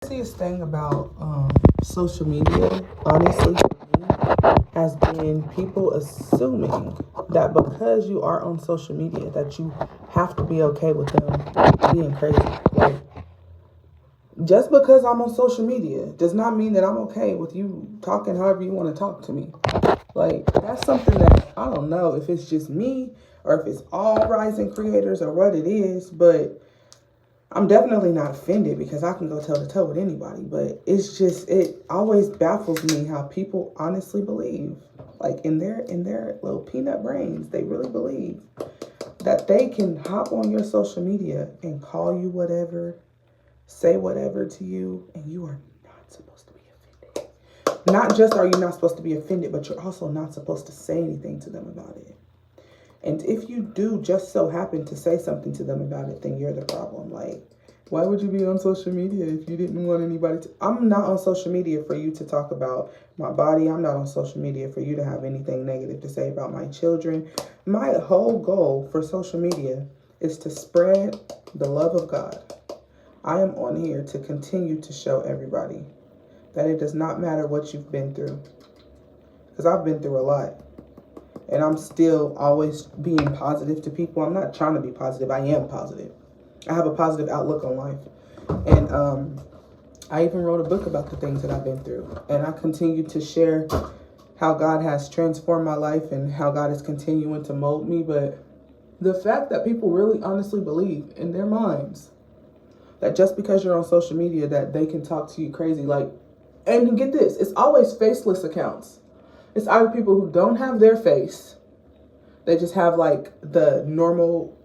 craziest thing about social media, honestly, for me, has been people assuming that because you are on social media, that you have to be okay with them being crazy. Like, just because I'm on social media does not mean that I'm okay with you talking however you want to talk to me. Like, that's something that I don't know if it's just me or if it's all rising creators or what it is, but I'm definitely not offended because I can go toe to toe with anybody. But it's just, it always baffles me how people honestly believe, like in their little peanut brains, they really believe that they can hop on your social media and call you whatever, say whatever to you, and you are not supposed to be offended. Not just are you not supposed to be offended, but you're also not supposed to say anything to them about it. And if you do just so happen to say something to them about it, then you're the problem. Like, why would you be on social media if you didn't want anybody to? I'm not on social media for you to talk about my body. I'm not on social media for you to have anything negative to say about my children. My whole goal for social media is to spread the love of God. I am on here to continue to show everybody that it does not matter what you've been through. Because I've been through a lot. And I'm still always being positive to people. I'm not trying to be positive. I am positive. I have a positive outlook on life. And I even wrote a book about the things that I've been through. And I continue to share how God has transformed my life and how God is continuing to mold me. But the fact that people really honestly believe in their minds that just because you're on social media that they can talk to you crazy. Like, and get this, it's always faceless accounts. It's either people who don't have their face. They just have like the normal,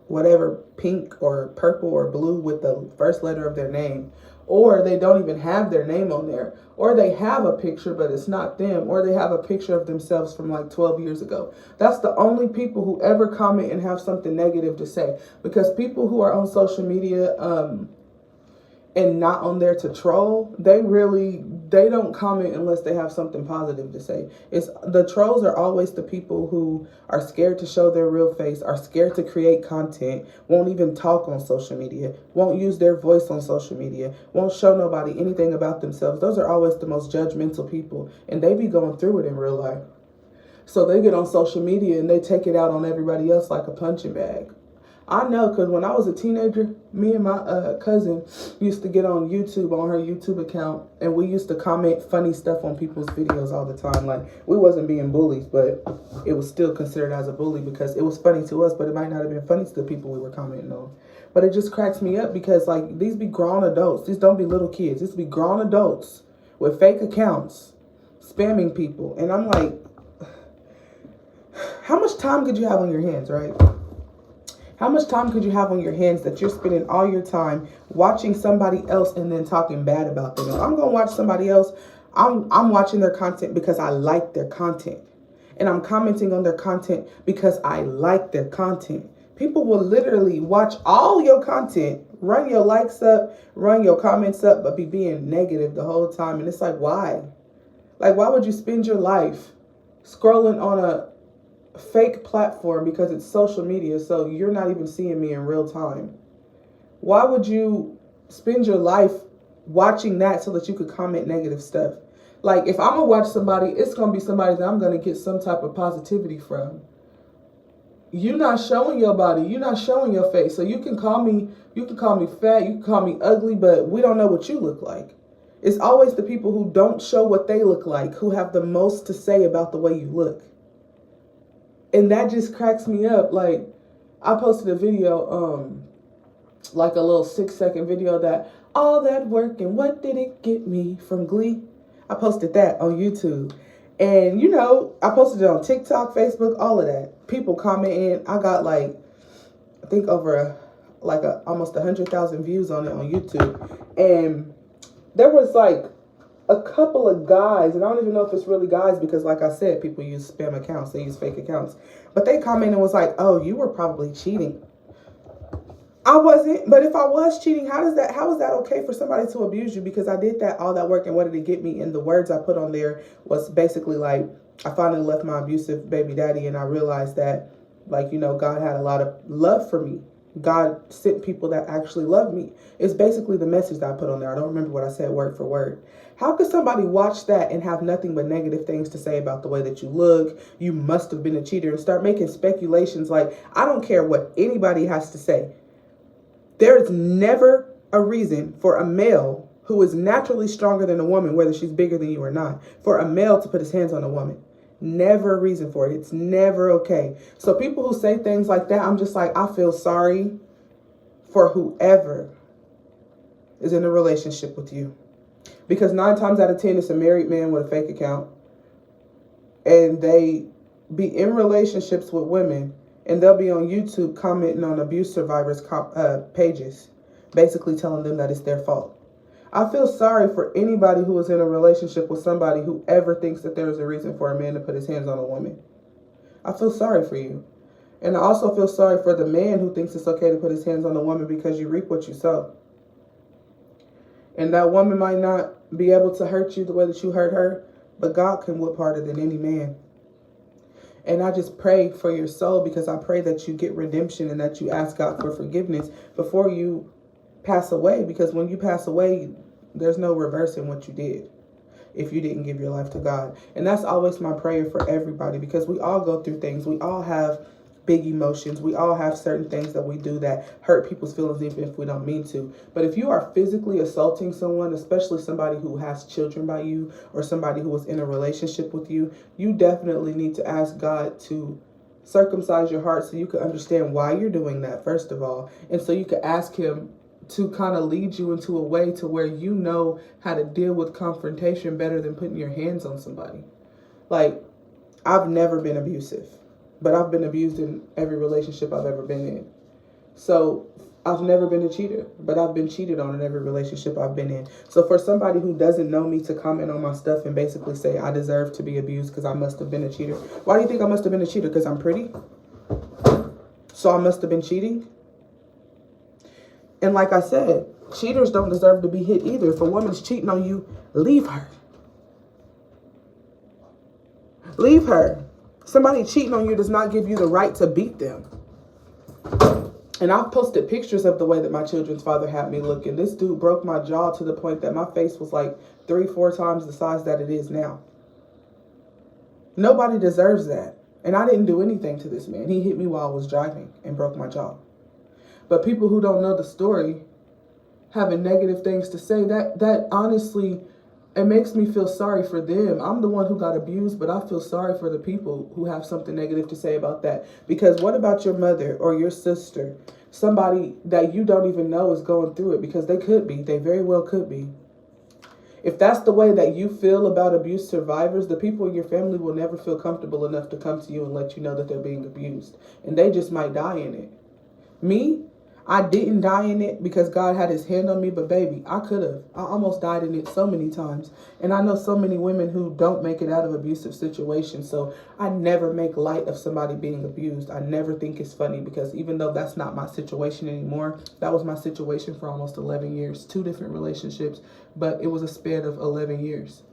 whatever, pink or purple or blue with the first letter of their name. Or they don't even have their name on there. Or they have a picture, but it's not them. Or they have a picture of themselves from like 12 years ago. That's the only people who ever comment and have something negative to say. Because people who are on social media, and not on there to troll, they don't comment unless they have something positive to say. It's the trolls are always the people who are scared to show their real face, are scared to create content, won't even talk on social media, won't use their voice on social media, won't show nobody anything about themselves. Those are always the most judgmental people, and they be going through it in real life. So they get on social media and they take it out on everybody else like a punching bag. I know, because when I was a teenager, me and my cousin used to get on YouTube, on her YouTube account, and we used to comment funny stuff on people's videos all the time. Like, we wasn't being bullies, but it was still considered as a bully because it was funny to us, but it might not have been funny to the people we were commenting on. But it just cracks me up because, like, these be grown adults. These don't be little kids. These be grown adults with fake accounts spamming people. And I'm like, how much time could you have on your hands, right? How much time could you have on your hands that you're spending all your time watching somebody else and then talking bad about them? If I'm going to watch somebody else, I'm watching their content because I like their content. And I'm commenting on their content because I like their content. People will literally watch all your content, run your likes up, run your comments up, but be being negative the whole time. And it's like, why? Like, why would you spend your life scrolling on a fake platform because it's social media, so you're not even seeing me in real time? Why would you spend your life watching that so that you could comment negative stuff? Like, if I'm gonna watch somebody, it's gonna be somebody that I'm gonna get some type of positivity from. You're not showing your body, you're not showing your face, so you can call me fat, you can call me ugly, but we don't know what you look like. It's always the people who don't show what they look like who have the most to say about the way you look. And that just cracks me up. Like, I posted a video, like a little 6-second video that all that work and what did it get me from Glee. I posted that on YouTube. And, you know, I posted it on TikTok, Facebook, all of that. People commenting. I got like, I think over almost 100,000 views on it on YouTube. And there was like a couple of guys, and I don't even know if it's really guys because, like I said, people use spam accounts, they use fake accounts. But they commented and was like, oh, you were probably cheating. I wasn't, but if I was cheating, how is that okay for somebody to abuse you? Because I did all that work, and what did it get me? And the words I put on there was basically like, I finally left my abusive baby daddy, and I realized that, like, you know, God had a lot of love for me. God sent people that actually love me. It's basically the message that I put on there. I don't remember what I said word for word. How could somebody watch that and have nothing but negative things to say about the way that you look? You must have been a cheater, and start making speculations like, I don't care what anybody has to say. There is never a reason for a male who is naturally stronger than a woman, whether she's bigger than you or not, for a male to put his hands on a woman. Never a reason for it. It's never okay. So people who say things like that, I'm just like, I feel sorry for whoever is in a relationship with you. Because 9 times out of 10, it's a married man with a fake account. And they be in relationships with women, and they'll be on YouTube commenting on abuse survivors' pages, basically telling them that it's their fault. I feel sorry for anybody who is in a relationship with somebody who ever thinks that there is a reason for a man to put his hands on a woman. I feel sorry for you. And I also feel sorry for the man who thinks it's okay to put his hands on a woman, because you reap what you sow. And that woman might not be able to hurt you the way that you hurt her, but God can whoop harder than any man. And I just pray for your soul, because I pray that you get redemption and that you ask God for forgiveness before you pass away. Because when you pass away, there's no reversing what you did if you didn't give your life to God. And that's always my prayer for everybody, because we all go through things. We all have big emotions. We all have certain things that we do that hurt people's feelings, even if we don't mean to. But if you are physically assaulting someone, especially somebody who has children by you or somebody who is in a relationship with you, you definitely need to ask God to circumcise your heart so you can understand why you're doing that, first of all. And so you can ask him to kind of lead you into a way to where you know how to deal with confrontation better than putting your hands on somebody. Like, I've never been abusive, but I've been abused in every relationship I've ever been in. So I've never been a cheater, but I've been cheated on in every relationship I've been in. So for somebody who doesn't know me to comment on my stuff and basically say I deserve to be abused because I must have been a cheater. Why do you think I must have been a cheater? Because I'm pretty? So I must have been cheating? And like I said, cheaters don't deserve to be hit either. If a woman's cheating on you, leave her. Leave her. Somebody cheating on you does not give you the right to beat them. And I've posted pictures of the way that my children's father had me looking. This dude broke my jaw to the point that my face was like 3-4 times the size that it is now. Nobody deserves that. And I didn't do anything to this man. He hit me while I was driving and broke my jaw. But people who don't know the story having negative things to say, that honestly, it makes me feel sorry for them. I'm the one who got abused, but I feel sorry for the people who have something negative to say about that. Because what about your mother or your sister? Somebody that you don't even know is going through it, because they could be. They very well could be. If that's the way that you feel about abuse survivors, the people in your family will never feel comfortable enough to come to you and let you know that they're being abused. And they just might die in it. Me? I didn't die in it because God had his hand on me, but baby, I could have. I almost died in it so many times. And I know so many women who don't make it out of abusive situations. So I never make light of somebody being abused. I never think it's funny, because even though that's not my situation anymore, that was my situation for almost 11 years, 2 different relationships, but it was a span of 11 years.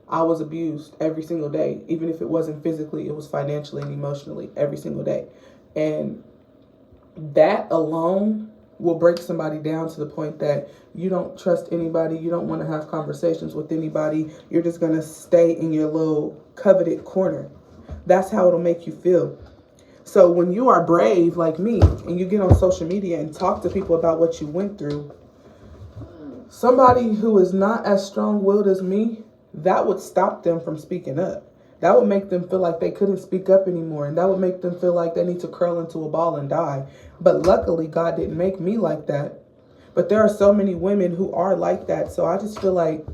I was abused every single day. Even if it wasn't physically, it was financially and emotionally every single day. And that alone will break somebody down to the point that you don't trust anybody. You don't want to have conversations with anybody. You're just going to stay in your little coveted corner. That's how it'll make you feel. So when you are brave like me and you get on social media and talk to people about what you went through, somebody who is not as strong-willed as me, that would stop them from speaking up. That would make them feel like they couldn't speak up anymore. And that would make them feel like they need to curl into a ball and die. But luckily, God didn't make me like that. But there are so many women who are like that. So I just feel like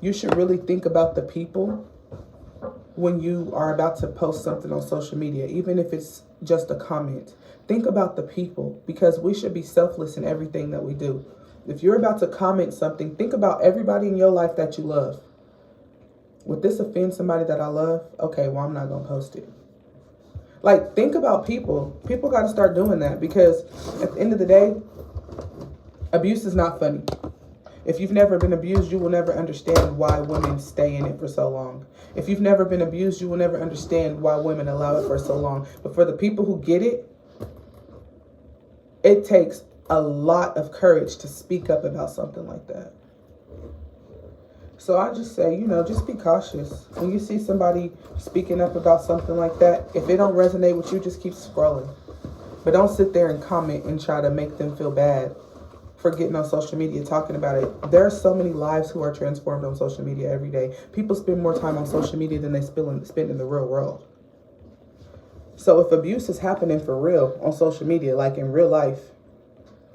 you should really think about the people when you are about to post something on social media, even if it's just a comment. Think about the people, because we should be selfless in everything that we do. If you're about to comment something, think about everybody in your life that you love. Would this offend somebody that I love? Okay, well, I'm not going to post it. Like, think about people. People got to start doing that, because at the end of the day, abuse is not funny. If you've never been abused, you will never understand why women stay in it for so long. If you've never been abused, you will never understand why women allow it for so long. But for the people who get it, It takes a lot of courage to speak up about something like that. So I just say, you know, just be cautious. When you see somebody speaking up about something like that, if it don't resonate with you, just keep scrolling. But don't sit there and comment and try to make them feel bad for getting on social media talking about it. There are so many lives who are transformed on social media every day. People spend more time on social media than they spend in the real world. So if abuse is happening for real on social media, like in real life,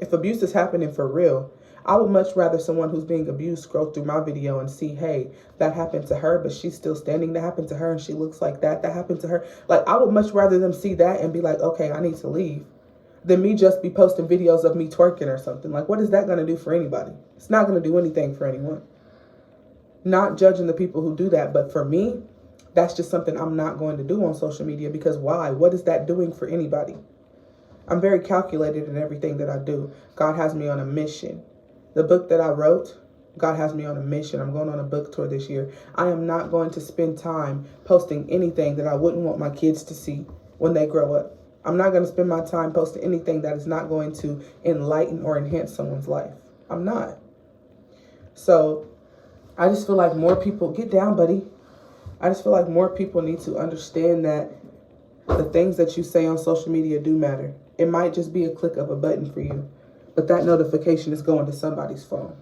if abuse is happening for real, I would much rather someone who's being abused scroll through my video and see, hey, that happened to her, but she's still standing. That happened to her and she looks like that. That happened to her. Like, I would much rather them see that and be like, okay, I need to leave, than me just be posting videos of me twerking or something. Like, what is that going to do for anybody? It's not going to do anything for anyone. Not judging the people who do that, but for me, that's just something I'm not going to do on social media, because why? What is that doing for anybody? I'm very calculated in everything that I do. God has me on a mission. The book that I wrote, God has me on a mission. I'm going on a book tour this year. I am not going to spend time posting anything that I wouldn't want my kids to see when they grow up. I'm not going to spend my time posting anything that is not going to enlighten or enhance someone's life. I'm not. So I just feel like more people, get down, buddy. I just feel like more people need to understand that the things that you say on social media do matter. It might just be a click of a button for you, but that notification is going to somebody's phone.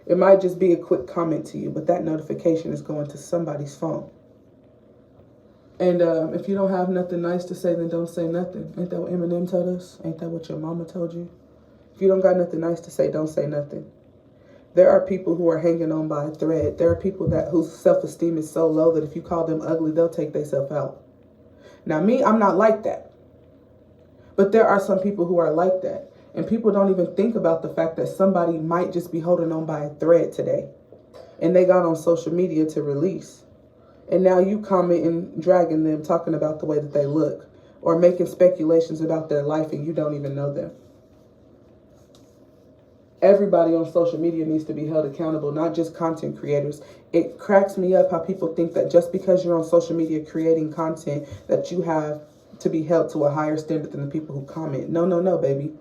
It might just be a quick comment to you, but that notification is going to somebody's phone. And if you don't have nothing nice to say, then don't say nothing. Ain't that what Eminem told us? Ain't that what your mama told you? If you don't got nothing nice to say, don't say nothing. There are people who are hanging on by a thread. There are people whose self-esteem is so low that if you call them ugly, they'll take themselves out. Now, me, I'm not like that. But there are some people who are like that. And people don't even think about the fact that somebody might just be holding on by a thread today. And they got on social media to release. And now you commenting, dragging them, talking about the way that they look, or making speculations about their life and you don't even know them. Everybody on social media needs to be held accountable, not just content creators. It cracks me up how people think that just because you're on social media creating content that you have to be held to a higher standard than the people who comment. No, no, no, baby.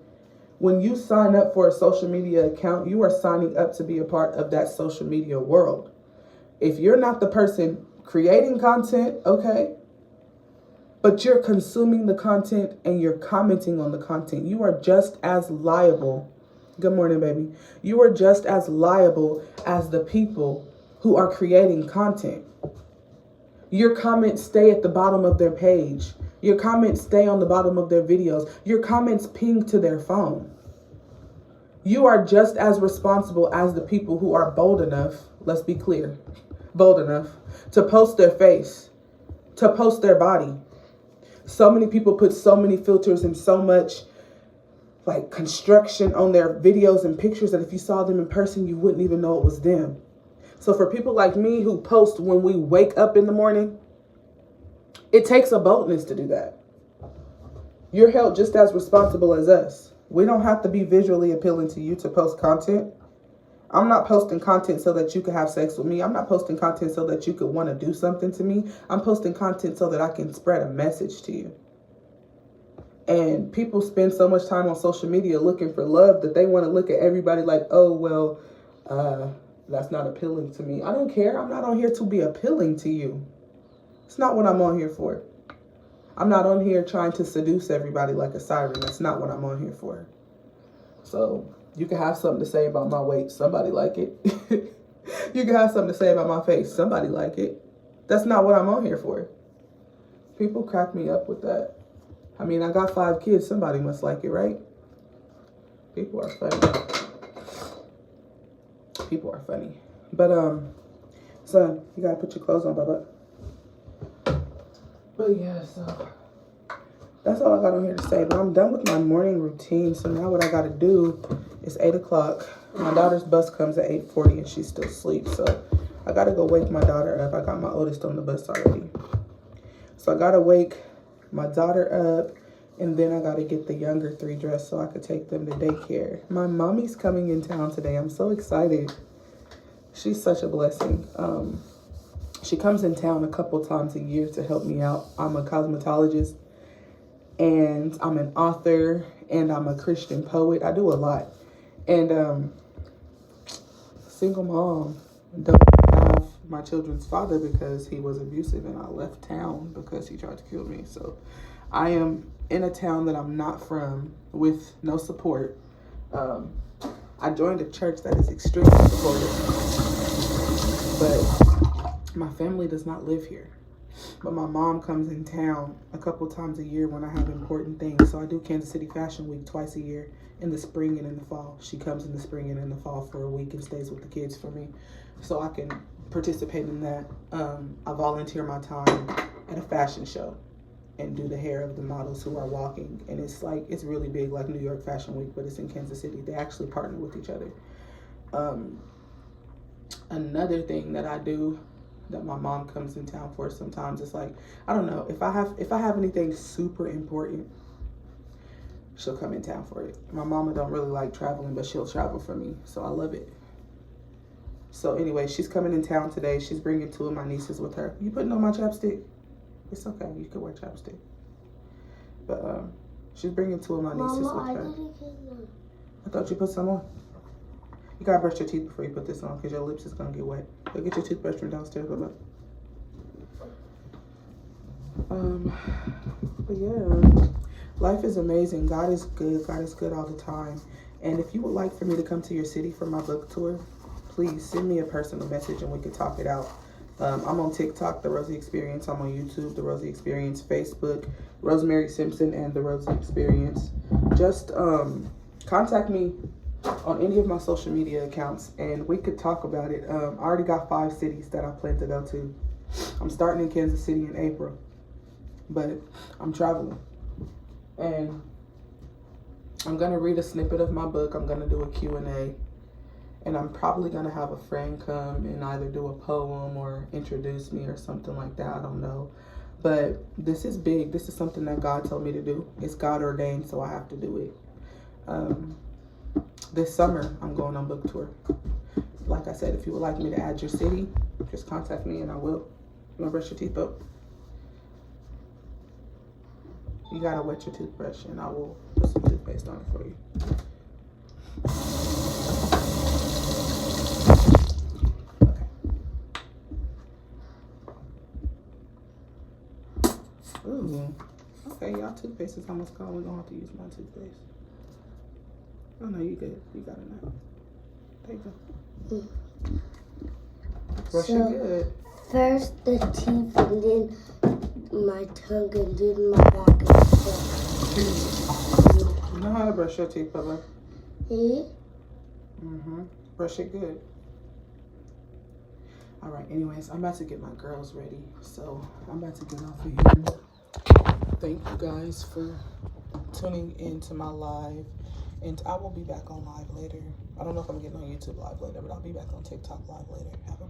When you sign up for a social media account, you are signing up to be a part of that social media world. If you're not the person creating content, okay, but you're consuming the content and you're commenting on the content, you are just as liable. Good morning, baby. You are just as liable as the people who are creating content. Your comments stay at the bottom of their page. Your comments stay on the bottom of their videos. Your comments ping to their phone. You are just as responsible as the people who are bold enough, let's be clear, bold enough to post their face, to post their body. So many people put so many filters and so much like construction on their videos and pictures that if you saw them in person, you wouldn't even know it was them. So for people like me who post when we wake up in the morning, it takes a boldness to do that. You're held just as responsible as us. We don't have to be visually appealing to you to post content. I'm not posting content so that you could have sex with me. I'm not posting content so that you could want to do something to me. I'm posting content so that I can spread a message to you. And people spend so much time on social media looking for love that they want to look at everybody like, oh, well, that's not appealing to me. I don't care. I'm not on here to be appealing to you. It's not what I'm on here for. I'm not on here trying to seduce everybody like a siren. That's not what I'm on here for. So you can have something to say about my weight. Somebody like it. You can have something to say about my face. Somebody like it. That's not what I'm on here for. People crack me up with that. I mean, I got 5 kids. Somebody must like it, right? People are funny. People are funny. But, son, you gotta put your clothes on, Bubba. But yeah, so that's all I got on here to say. But I'm done with my morning routine. So now what I gotta do is 8 o'clock. My daughter's bus comes at 8:40 and she's still asleep. So I gotta go wake my daughter up. I got my oldest on the bus already. So I gotta wake my daughter up, and then I got to get the younger 3 dressed so I could take them to daycare. My mommy's coming in town today. I'm so excited. She's such a blessing. She comes in town a couple times a year to help me out. I'm a cosmetologist, and I'm an author, and I'm a Christian poet. I do a lot. And single mom, don't have my children's father because he was abusive, and I left town because he tried to kill me. So I am in a town that I'm not from with no support. I joined a church that is extremely supportive, but my family does not live here. But my mom comes in town a couple times a year when I have important things. So I do Kansas City Fashion Week twice a year, in the spring and in the fall. She comes in the spring and in the fall for a week and stays with the kids for me, so I can participate in that. I volunteer my time at a fashion show and do the hair of the models who are walking. And it's really big, like New York Fashion Week, but it's in Kansas City. They actually partner with each other. Another thing that I do that my mom comes in town for sometimes, it's like, I don't know, if I have anything super important, she'll come in town for it. My mama don't really like traveling, but she'll travel for me, so I love it. So anyway, she's coming in town today. She's bringing 2 of my nieces with her. You putting on my chapstick? It's okay, you can wear chapstick. But she's bringing 2 of my nieces with her. I didn't get one. I thought you put some on. You gotta brush your teeth before you put this on, because your lips is gonna get wet. Go get your toothbrush from downstairs, bye-bye. But yeah, life is amazing. God is good. God is good all the time. And if you would like for me to come to your city for my book tour, please send me a personal message and we can talk it out. I'm on TikTok, The Rosie Experience. I'm on YouTube, The Rosie Experience. Facebook, Rosemary Simpson and The Rosie Experience. Just contact me on any of my social media accounts and we could talk about it. I already got 5 cities that I plan to go to. I'm starting in Kansas City in April, but I'm traveling. And I'm going to read a snippet of my book. I'm going to do a Q&A. And I'm probably going to have a friend come and either do a poem or introduce me or something like that. I don't know. But this is big. This is something that God told me to do. It's God ordained, so I have to do it. This summer, I'm going on book tour. Like I said, if you would like me to add your city, just contact me and I will. You want to brush your teeth up? You got to wet your toothbrush and I will put some toothpaste on it for you. Okay. Ooh. Okay, y'all toothpaste is almost gone. We're going to have to use my toothpaste. Oh, no, you good. You got it now. There you go. Brush it good. First the teeth and then my tongue and then my back and stuff. You know how to brush your teeth, Bubba? Brush it good. All right, anyways, I'm about to get my girls ready. So I'm about to get off of here. Thank you guys for tuning into my live. And I will be back on live later. I don't know if I'm getting on YouTube live later, but I'll be back on TikTok live later. Have a